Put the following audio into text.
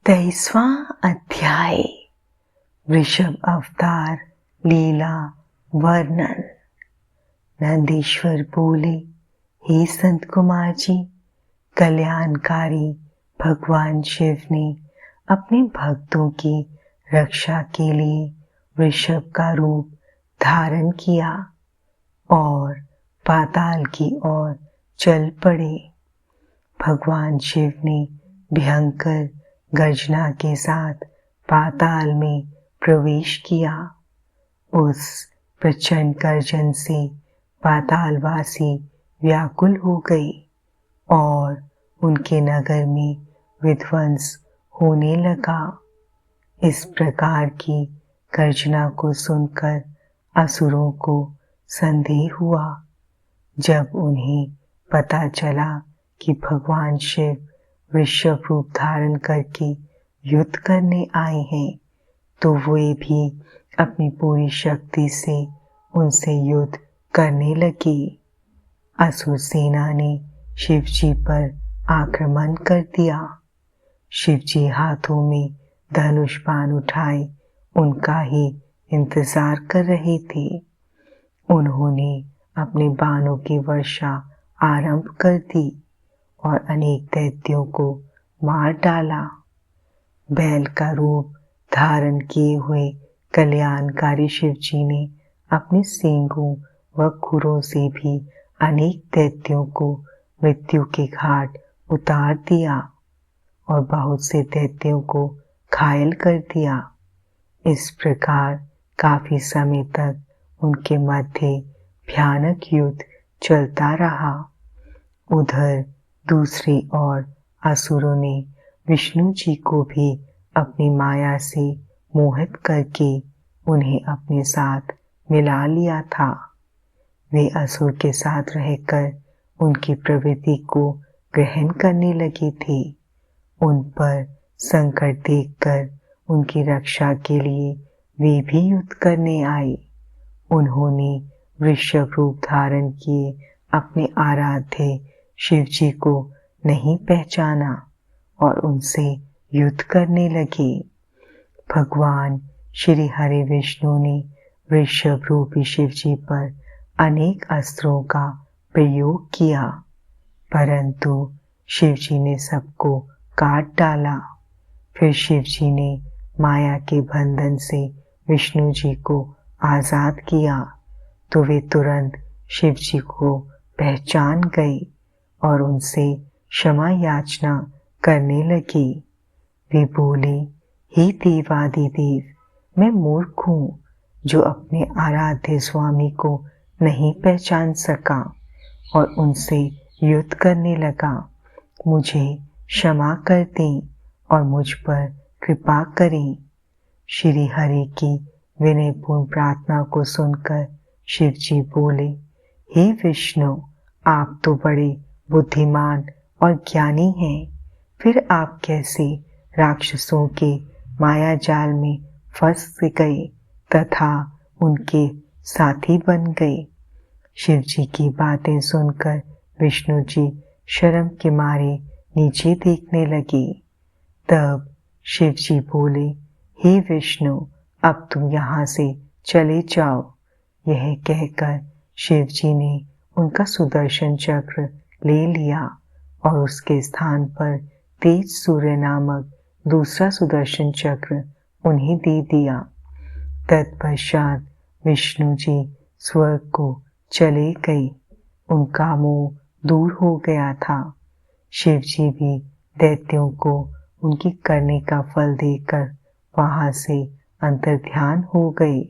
23वां अध्याय वृषभ अवतार लीला वर्णन। नंदीश्वर बोले, हे संत कुमार जी, कल्याणकारी भगवान शिव ने अपने भक्तों की रक्षा के लिए वृषभ का रूप धारण किया और पाताल की ओर चल पड़े। भगवान शिव ने भयंकर गर्जना के साथ पाताल में प्रवेश किया। उस प्रचंड गर्जन से पातालवासी व्याकुल हो गए और उनके नगर में विध्वंस होने लगा। इस प्रकार की गर्जना को सुनकर असुरों को संदेह हुआ। जब उन्हें पता चला कि भगवान शिव वृषभ रूप धारण करके युद्ध करने आए हैं, तो वे भी अपनी पूरी शक्ति से उनसे युद्ध करने लगे। असुर सेना ने शिव जी पर आक्रमण कर दिया। शिव जी हाथों में धनुष बाण उठाए उनका ही इंतजार कर रहे थे। उन्होंने अपने बाणों की वर्षा आरंभ कर दी और अनेक दैत्यों को मार डाला। बैल का रूप धारण किए हुए कल्याणकारी शिव जी ने अपने सींगों व खुरों से भी अनेक दैत्यों को मृत्यु के घाट उतार दिया और बहुत से दैत्यों को घायल कर दिया। इस प्रकार काफी समय तक उनके मध्य भयानक युद्ध चलता रहा। उधर दूसरी ओर असुरों ने विष्णु जी को भी अपनी माया से मोहित करके उन्हें अपने साथ मिला लिया था। वे असुर के साथ रहकर उनकी प्रवृत्ति को ग्रहण करने लगे थे। उन पर संकट देखकर उनकी रक्षा के लिए वे भी युद्ध करने आए। उन्होंने वृषभ रूप धारण किए अपने आराध्य शिव जी को नहीं पहचाना और उनसे युद्ध करने लगे। भगवान श्री हरि विष्णु ने वृषभ रूपी शिव जी पर अनेक अस्त्रों का प्रयोग किया, परंतु शिव जी ने सबको काट डाला। फिर शिव जी ने माया के बंधन से विष्णु जी को आजाद किया, तो वे तुरंत शिव जी को पहचान गए और उनसे क्षमा याचना करने लगे। वे बोले, हे देवादिदेव, मैं मूर्ख हूँ जो अपने आराध्य स्वामी को नहीं पहचान सका और उनसे युद्ध करने लगा। मुझे क्षमा कर दें और मुझ पर कृपा करें। श्री हरि की विनयपूर्ण प्रार्थना को सुनकर शिव जी बोले, हे विष्णु, आप तो बड़े बुद्धिमान और ज्ञानी हैं, फिर आप कैसे राक्षसों के माया जाल में फंस गए तथा उनके साथी बन गए। शिव जी की बातें सुनकर विष्णु जी शर्म के मारे नीचे देखने लगे। तब शिव जी बोले, हे विष्णु, अब तुम यहाँ से चले जाओ। यह कहकर शिव जी ने उनका सुदर्शन चक्र ले लिया और उसके स्थान पर तेज सूर्य नामक दूसरा सुदर्शन चक्र उन्हें दे दिया। तत्पश्चात विष्णु जी स्वर्ग को चले गए। उनका मोह दूर हो गया था। शिव जी भी दैत्यों को उनकी करने का फल देकर वहां से अंतर्ध्यान हो गए।